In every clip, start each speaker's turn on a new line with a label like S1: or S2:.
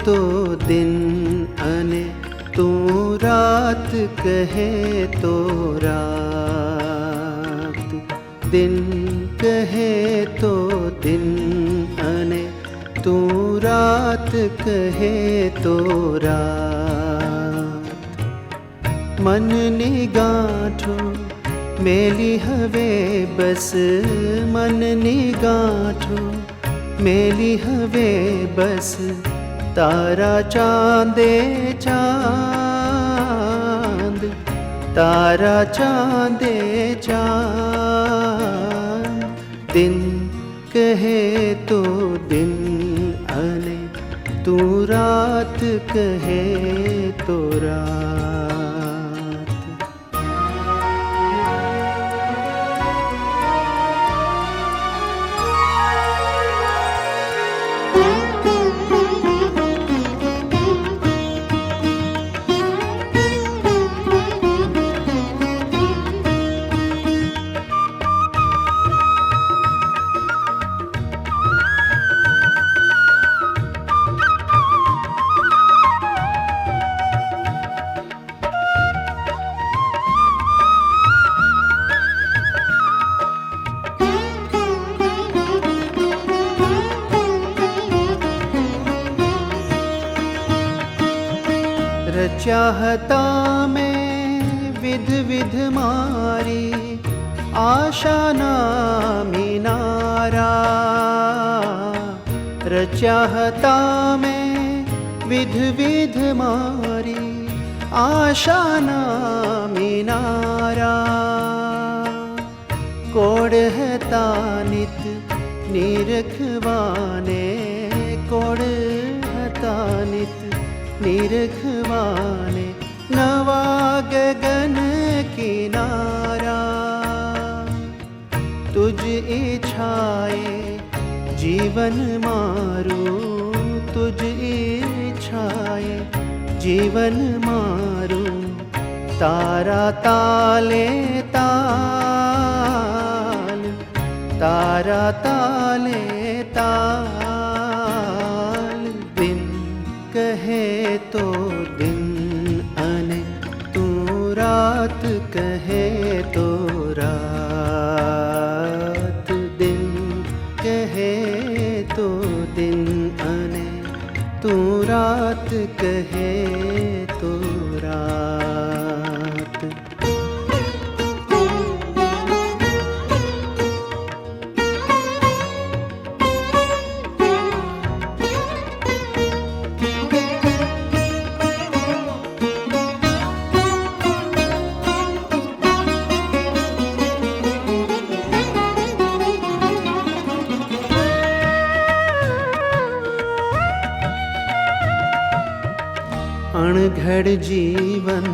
S1: તો દિન અને તું રાત કહે તો રાત. દિન કહે તો દિન અને તું રાત કહે તો રાત. મનની ગાંઠો મેલી હવે બસ, મનની ગાંઠો મેલી હવે બસ, તારા ચાંદે ચાંદ, તારા ચાંદે ચાંદ. દિન કહે તો દિન અને તું રાત કહે તો રાત. रचा में विध विध मारी आशाना मीनारा. रचा में विध विध मारी आशाना मीनारा. कोड હતા નિત નિરખવાને, કોડ હતા નિત નિરખવાને, નવા ગગન કિનારા. તુજ ઈચ્છાએ જીવન મારું, તુજ ઈચ્છાએ જીવન મારું, તારા તાલે તાલ, તારા તાલે તાલ. દિન કહે તો દિન અને તું રાત કહે તો રાત. દિન કહે તો દિન અને તું રાત કહે તો રાત. અણઘડ જીવન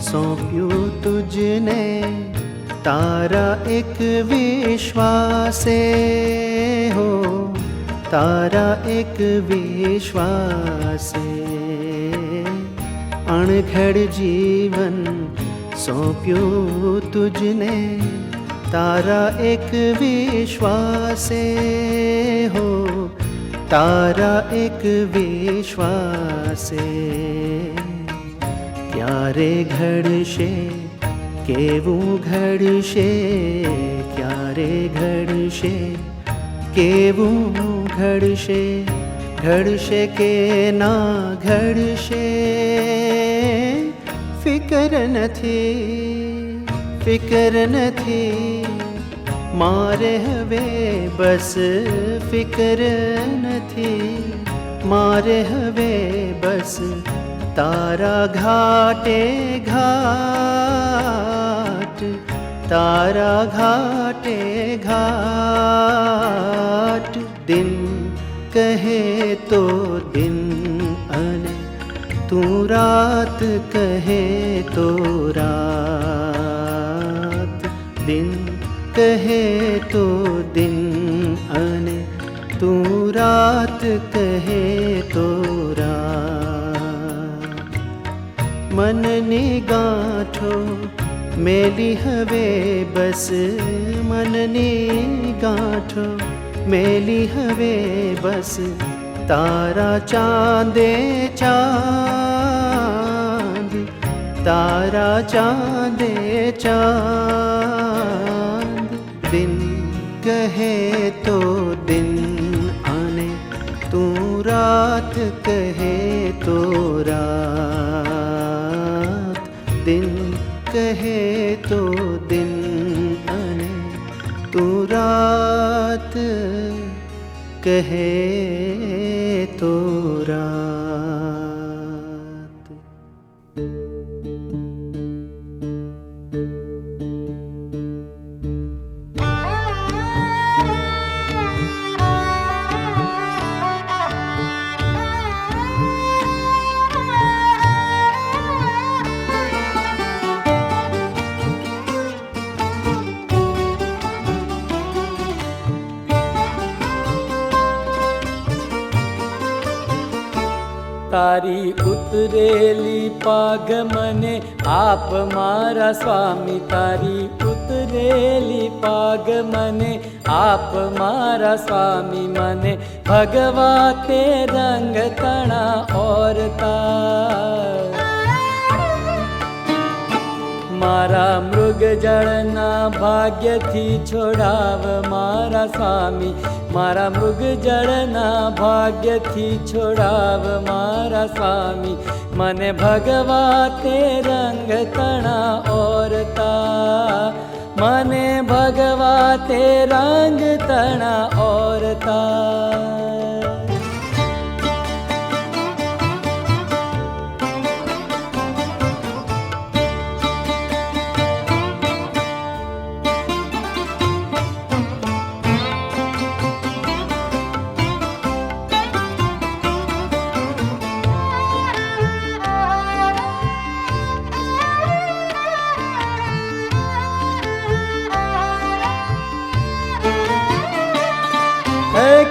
S1: સોંપ્યું તુજને, તારા એક વિશ્વાસે હો, તારા એક વિશ્વાસે. અણઘડ જીવન સોંપ્યું તુજને, તારા એક વિશ્વાસે હો, તારા એક વિશ્વાસે. ક્યારે ઘડશે કેવું ઘડશે, ક્યારે ઘડશે કેવું ઘડશે, ઘડશે કે ના ઘડશે ફિકર નથી, ફિકર નથી મારે હવે બસ, ફિકર નથી મારે હવે બસ. તારા ઘાટે ઘાટ, તારા ઘાટે ઘાટ. દિન કહે તો દિન અને તું રાત કહે તો રાત. દિન કહે તો દિન અને તું રાત કહે તો રાત. મનની ગાંઠો મેલી હવે બસ, મનની ગાંઠો મેલી હવે બસ, तारा चांदे चांद, तारा चांदे चांद, दिन कहे तो दिन आने, तू रात कहे तो रात, दिन कहे तो दिन आने, तू रात कहे तो रात।
S2: તારી ઉતરેલી પાઘ મને આપ મારા સ્વામી, તારી ઉતરેલી પાઘ મને આપ મારા સ્વામી, મને ભગવા તે રંગ તણા ઓરતા, મારા મૃગ જળના ભાગ્યથી છોડાવ મારા સ્વામી, મારા મૃગ જળના ભાગ્યથી છોડાવ મારા સ્વામી, મને ભગવા તે રંગ તણા ઓરતા, મને ભગવા તે રંગ તણા ઓરતા.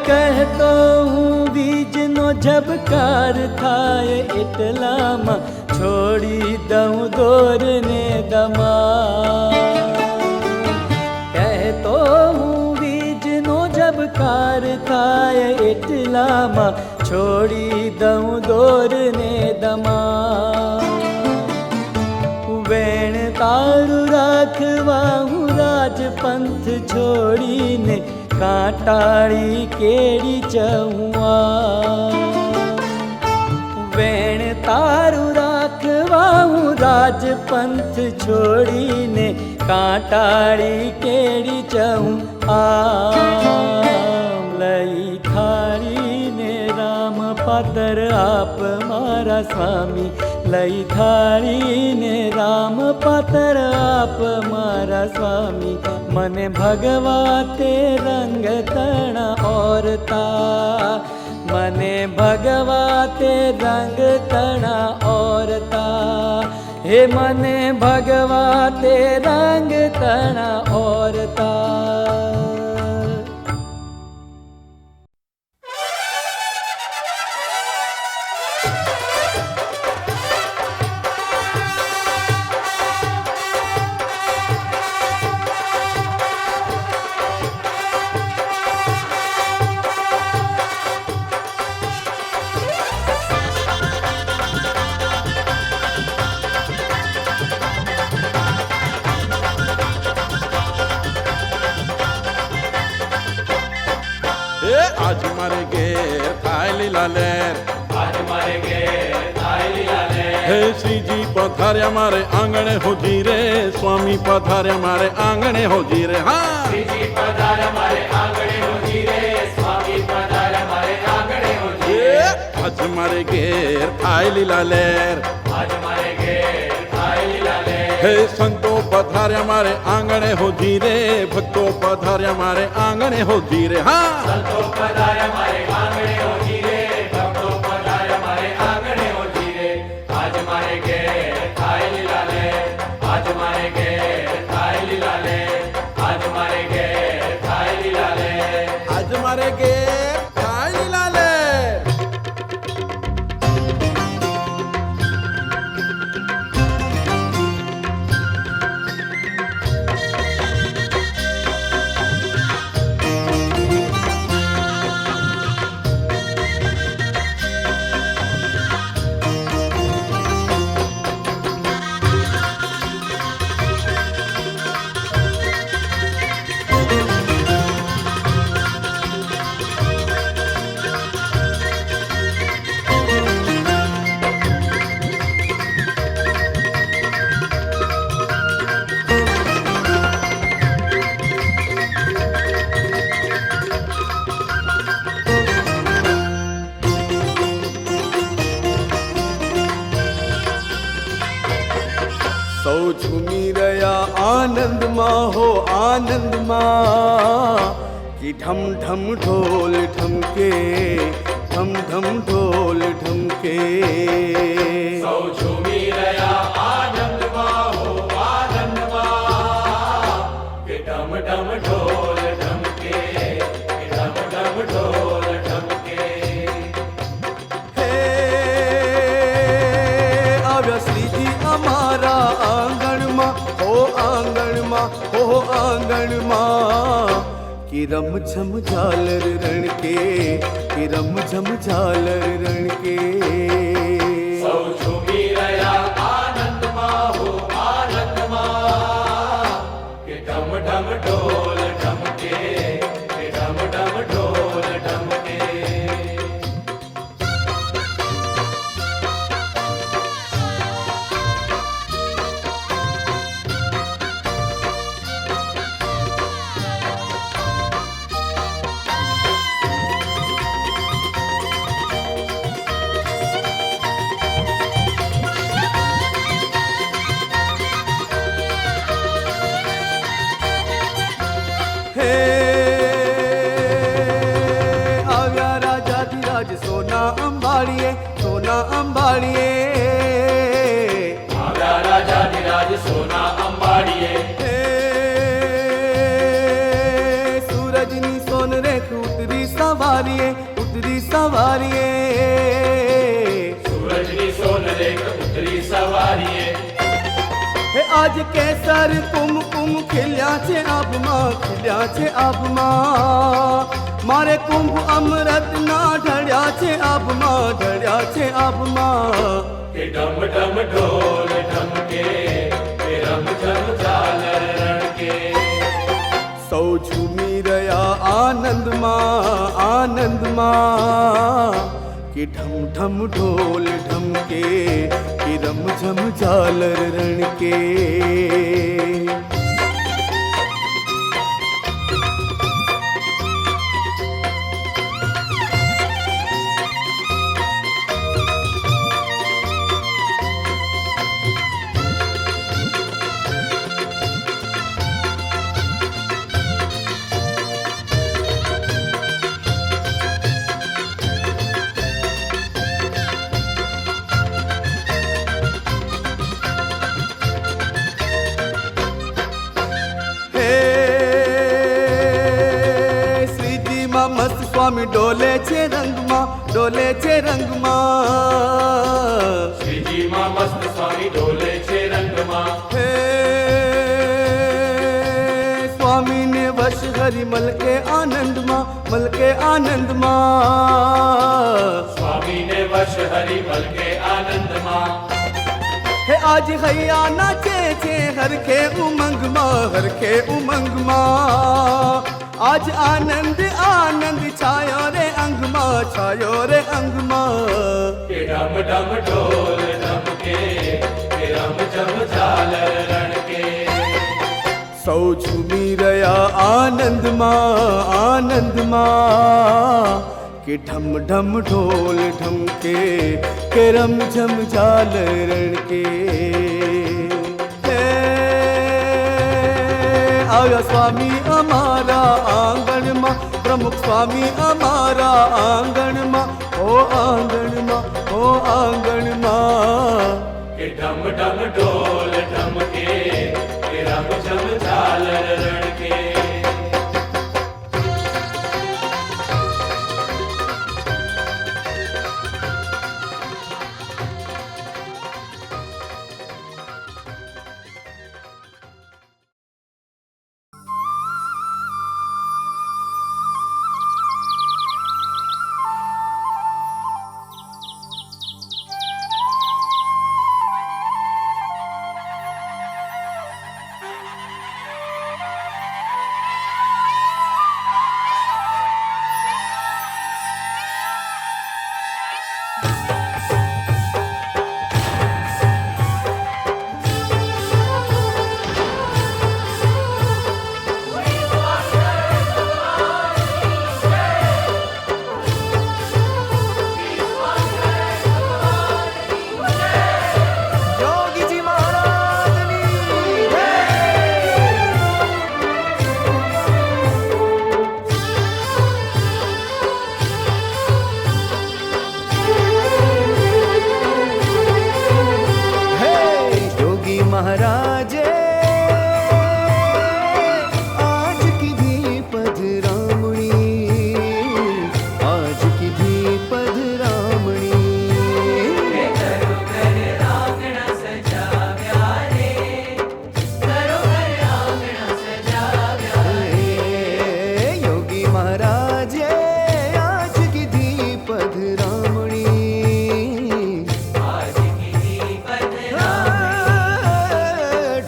S2: કહેતો હું બીજનો ઝબકાર થાય એટલામાં છોડી દઉં દોરને દમા, કહેતો હું બીજનો ઝબકાર થાય એટલામાં છોડી દઉં દોરને દમા, વેણ તારું રાખવા હું રાજપંથ છોડીને કાંટાળી કેડી ચहुआ, વેણ તારું રાખવા હું રાજપંથ છોડીને કાંટાળી કેડી ચहुँ, આમ લઈ થાળીને રામ પાતર આપ મારા સ્વામી, લઈ થાળીને રામ પાતર આપ મારા સ્વામી, મને ભગવા તે રંગ તણા ઓરતા, મને ભગવા તે રંગ તણા ઓરતા, હે મને ભગવા તે રંગ તણા ઓરતા.
S3: आज मारे घेर थाय लीला लेर,
S4: आज मारे घेर थाय लीला लेर,
S3: हे श्रीजी पधार्या मारे आंगणे होजी रे, स्वामी पधार्या मारे आंगणे होजी रे, हाँ
S4: श्रीजी पधार्या मारे आंगणे होजी रे, स्वामी पधार्या मारे आंगणे होजी रे,
S3: आज मारे घेर थाय लीला लेर,
S4: आज मारे घेर थाय लीला लेर,
S3: हे संतो पधार्या मारे आंगणे होजी रे, भक्तो पधार्या मारे आंगणे होजी रे, हाँ
S4: संतो पधार्या मारे आंगणे होजी रे, भक्तो पधार्या मारे आंगणे होजी रे, आज मारे घेर थाय लीला लेर, आज मारे घेर थाय लीला लेर, आज मारे घेर थाय लीला लेर,
S3: आज मारे घेर थाय लीला लेर.
S5: સૌ ઝૂમી રહ્યા આનંદમાં હો આનંદમાં કે ઢમ ઢમ ઢોલ ઢમકે ઢમ ઢમ ઢોલ ઢમકે
S4: સૌ ઝૂમી રહ્યા આનંદમાં હો આનંદમાં કે ઢમ ઢમ ઢોલ ઢમકે કે ઢમ ઢમ ઢોલ ઢમકે
S5: હે આવ્યા શ્રીજી અમારા આંગણમાં હો આંગણમાં કે રમ ઝમ ઝાલર રણકે કે રમ ઝમ ઝાલર રણકે
S4: સૌ ઝૂમી રહ્યા આનંદમાં હો આનંદમાં કે ઢમ ઢમ ઢોલ ઢમકે કે ઢમ ઢમ ઢોલ ઢમકે
S5: હે આવ્યા રાજાધિરાજ સોના અંબાડીએ
S4: આવ્યા રાજાધિરાજ સોના અંબાડીએ
S5: હે સૂરજની સોનરેખ ઉતરી સવારીએ
S4: સૂરજની સોનરેખ ઉતરી સવારીએ
S5: હે આજ કેસર કુમકુમ ખીલ્યા છે આભમાં મારે કુંભ અમૃત ના ઢળ્યા છે આભમાં
S4: કે ઢમ ઢમ ઢોલ ઢમકે કે રમ ઝમ ઝાલર રણકે
S5: સૌ ઝૂમી રહ્યા આનંદમાં કે ઢમ ઢમ ઢોલ ઢમકે કે રમ ઝમ ઝાલર રણકે મસ્ત સ્વામી ડોલે છે રંગમાં
S4: શ્રીજીમાં મસ્ત સ્વામી ડોલે છે રંગમાં
S5: હે સ્વામીને વશ હરી મલકે આનંદમાં
S4: સ્વામીને વશ હરિ મલકે આનંદમાં
S5: હે આજ હૈયા નાચે છે હરખે ઉમંગમાં આજ આનંદ છાયો રે અંગમાં
S4: કે ઢમ ઢમ ઢોલ ઢમકે કે રમ ઝમ ઝાલર રણકે
S5: સૌ ઝૂમી રહ્યા આનંદમાં કે ઢમ ઢમ ઢોલ ઢમકે કે રમ ઝમ ઝાલર રણકે આવ્યા સ્વામી અમારા આંગણમાં પ્રમુખ સ્વામી અમારા આંગણમાં ઓ આંગણમાં
S4: કે ઢમ ઢમ ઢોલ ઢમકે કે રમ ઝમ ઝાલર રણકે
S1: महाराजे आज की भी पधरामणी, आज की भी पधरामणी।
S4: करो घर आंगणा सजाव्या रे, करो घर आंगणा सजाव्या
S1: ए, योगी महाराजे आज की भी पधरामणी,
S4: आज की दी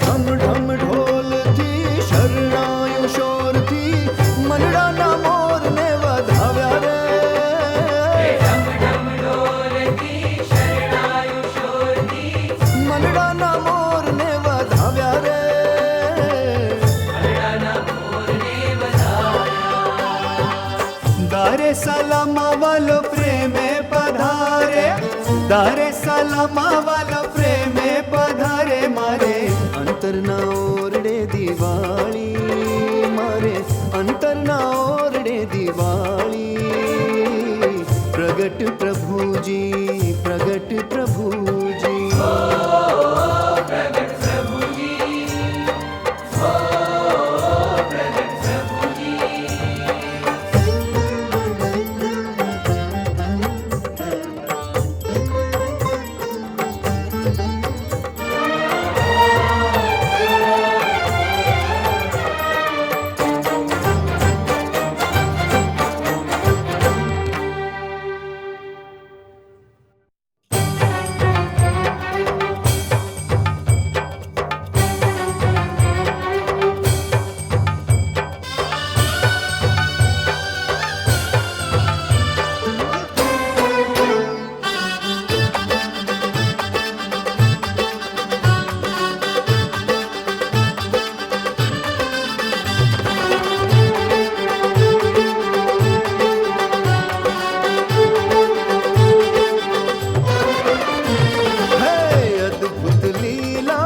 S1: ढम ढम ढोलથી શરણાયો શોરથી મનડાના મોરને વધાવ્યા રે,
S4: ढम ढम ढोलती शरणायु शोरती,
S1: મનડાના મોરને વધાવ્યા રે।
S4: मरडाना मोरने बधाया।
S1: દારે સલામા વાલો પ્રેમે પધારે, દારે સલામા વાલો પ્રેમે પધારે, મારે અંતરના ઓરડે દિવાળી, મારે અંતરના ઓરડે દિવાળી, પ્રગટ પ્રભુજી, પ્રગટ પ્રભુજી।
S4: प्रगट प्रभु जी, ओ प्रगट प्रभु जी।
S1: હે અદ્ભુત લીલા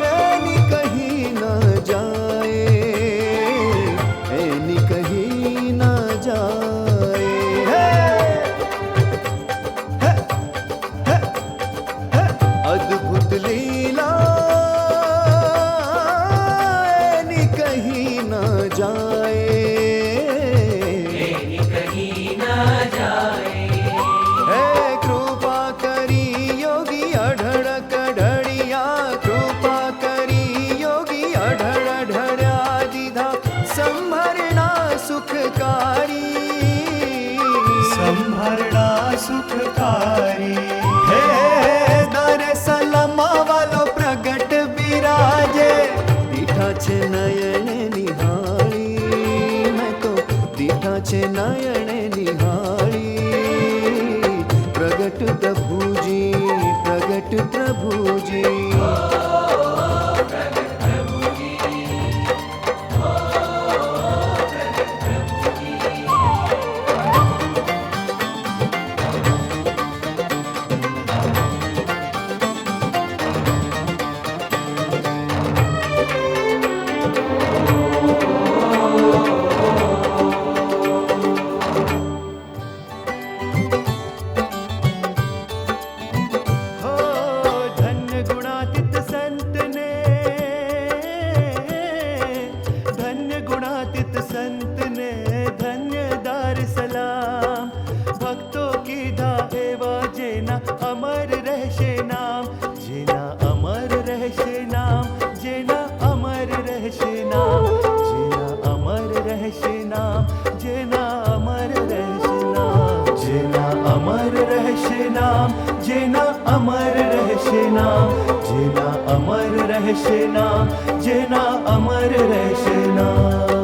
S1: એની કહી ન જાય, એની કહી ન જાય। હે હે હે અદ્ભુત લીલા એની કહી ન જાય।
S4: एनी कहीं ना जाए,
S1: હે કૃપા કરી યોગી અઢળ કઢળિયા, કૃપા કરી યોગી અઢળ ઢળ્યા, દીધા સંભરણા સુખકારી, સંભરણા સુખકારી। હે દારે સલામા વાલો પ્રગટ બિરાજે, દીઠા છે નયને નિહાળી, મેં તો દીઠા છે નયને નિહાળી, પ્રગટ પ્રભુજી, પ્રગટ પ્રભુજી। हो धन्य गुणातीत संत ने, धन्य गुणातीत संत ने, धन्य दार सलाम। भक्तों की एवा जेना अमर रहशे नाम, जेना अमर रहशे नाम, जेना अमर रहशे नाम, जेना अमर रहशे नाम, जेना अमर रहशे नाम, जेना अमर रहशे नाम, जेना अमर रहशे नाम, जेना अमर रहशे नाम, जेना अमर रहशे नाम।